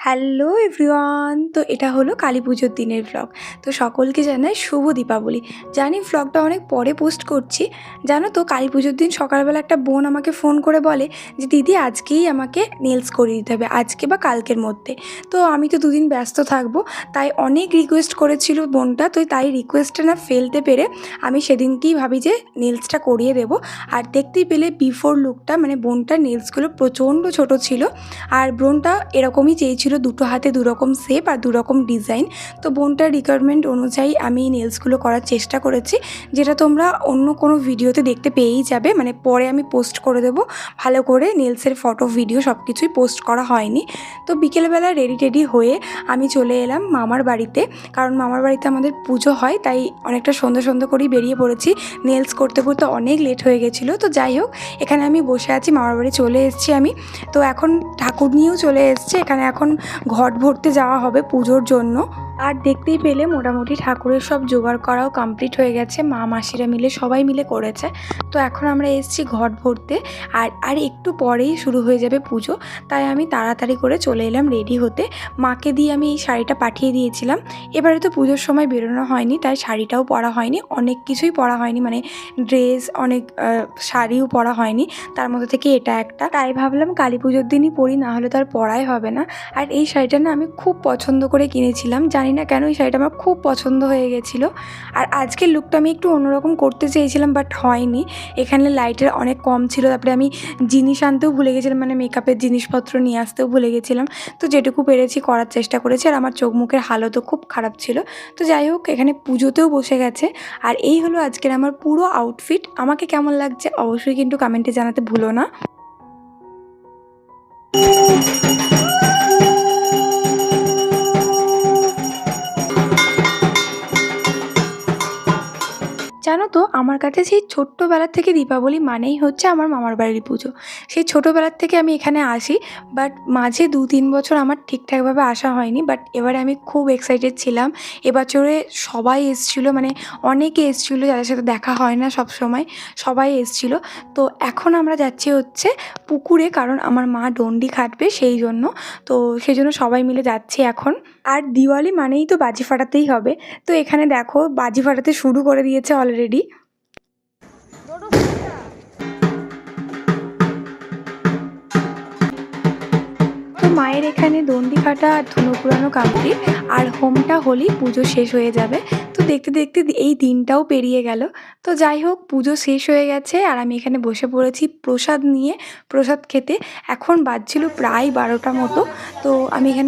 Hello everyone, তো এটা হলো কালী পুজোর দিনের ব্লগ। তো সকলকে জানাই শুভ দীপাবলি। জানি ব্লগটা অনেক পরে পোস্ট করছি। জানো তো, কালী পুজোর দিন সকালবেলা একটা বোন আমাকে ফোন করে বলে যে দিদি আজকেই আমাকে নেলস করিয়ে দিতে হবে, আজকে বা কালকের মধ্যে। তো আমি তো দুদিন ব্যস্ত থাকবো, তাই অনেক রিকোয়েস্ট করেছিল বোনটা। তো তাই রিকোয়েস্টটা না ফেলতে পেরে আমি সেদিনকেই ভাবি যে নেলসটা করিয়ে দেবো। আর দেখতেই পেলে বিফোর লুকটা, মানে বোনটার নেলসগুলো প্রচণ্ড ছোট ছিল। আর বোনটা এরকমই চেয়েছিল, দুটো হাতে দুরকম শেপ আর দুরকম ডিজাইন। তো বোনটার রিকোয়ারমেন্ট অনুযায়ী আমি নেলসগুলো করার চেষ্টা করেছি, যেটা তোমরা অন্য কোনো ভিডিওতে দেখতে পেয়েই যাবে। মানে পরে আমি পোস্ট করে দেবো ভালো করে, নেলসের ফটো ভিডিও সব কিছুই পোস্ট করা হয়নি। তো বিকেলবেলা রেডি টেডি হয়ে আমি চলে এলাম মামার বাড়িতে, কারণ মামার বাড়িতে আমাদের পুজো হয়, তাই অনেকটা সন্ধ্যা সন্ধ্যা করেই বেরিয়ে পড়েছি। নেলস করতে করতে অনেক লেট হয়ে গেছিলো। তো যাই হোক, এখানে আমি বসে আছি, মামার বাড়ি চলে এসেছি আমি। তো এখন ঠাকুর নিয়েও চলে এসছে, এখানে এখন ঘট ভরতে যাওয়া হবে পুজোর জন্য। আর দেখতেই পেলে মোটামুটি ঠাকুরের সব জোগাড় করাও কমপ্লিট হয়ে গেছে, মা মাসিরা মিলে সবাই মিলে করেছে। তো এখন আমরা এসেছি ঘট ভরতে, আর একটু পরেই শুরু হয়ে যাবে পুজো। তাই আমি তাড়াতাড়ি করে চলে এলাম রেডি হতে। মাকে দিয়ে আমি এই শাড়িটা পাঠিয়ে দিয়েছিলাম। এবারে তো পুজোর সময় বেরোনো হয়নি, তাই শাড়িটাও পরা হয়নি, অনেক কিছুই পরা হয়নি, মানে ড্রেস, অনেক শাড়িও পরা হয়নি, তার মধ্যে থেকে এটা একটা। তাই ভাবলাম কালী পুজোর দিনই পরি, না হলে তো আর পরাই হবে না। আর এই শাড়িটা না আমি খুব পছন্দ করে কিনেছিলাম, জানি না কেন এই শাড়িটা আমার খুব পছন্দ হয়ে গেছিলো। আর আজকের লুকটা আমি একটু অন্যরকম করতে চেয়েছিলাম, বাট হয়নি। এখানে লাইটের অনেক কম ছিল, তারপরে আমি জিনিস আনতেও ভুলে গেছিলাম, মানে মেকআপের জিনিসপত্র নিয়ে আসতেও ভুলে গেছিলাম। তো যেটুকু পেরেছি করার চেষ্টা করেছি, আর আমার চোখ মুখের হালতও খুব খারাপ ছিল। তো যাই হোক, এখানে পুজোতেও বসে গেছে। আর এই হলো আজকের আমার পুরো আউটফিট। আমাকে কেমন লাগছে অবশ্যই কিন্তু কমেন্টে জানাতে ভুলো না। জানো তো, আমার কাছে সেই ছোট্টবেলার থেকে দীপাবলি মানেই হচ্ছে আমার মামার বাড়ির পুজো। সেই ছোটোবেলার থেকে আমি এখানে আসি, বাট মাঝে 2-3 বছর আমার ঠিকঠাকভাবে আসা হয়নি। বাট এবারে আমি খুব এক্সাইটেড ছিলাম। এবছরে সবাই এসেছিলো, মানে অনেকে এসেছিলো যাদের সাথে দেখা হয় না সব সময়, সবাই এসেছিলো। তো এখন আমরা যাচ্ছি হচ্ছে পুকুরে, কারণ আমার মা ডন্ডি খাটবে সেই জন্য। তো সেই জন্য সবাই মিলে যাচ্ছি এখন। আর দিওয়ালি মানেই তো বাজি ফাটাতেই হবে। তো এখানে দেখো বাজি ফাটাতে শুরু করে দিয়েছে অলরেডি। তো মায়ের এখানে দণ্ডি কাটা আর ধুনো পুরানো কমপ্লিট, আর হোমটা হলেই পুজো শেষ হয়ে যাবে। তো দেখতে দেখতে এই দিনটাও পেরিয়ে গেল। তো যাই হোক, পুজো শেষ হয়ে গেছে আর আমি এখানে বসে পড়েছি প্রসাদ নিয়ে, প্রসাদ খেতে। এখন বাজছিল প্রায় 12টা মতো। তো আমি এখানে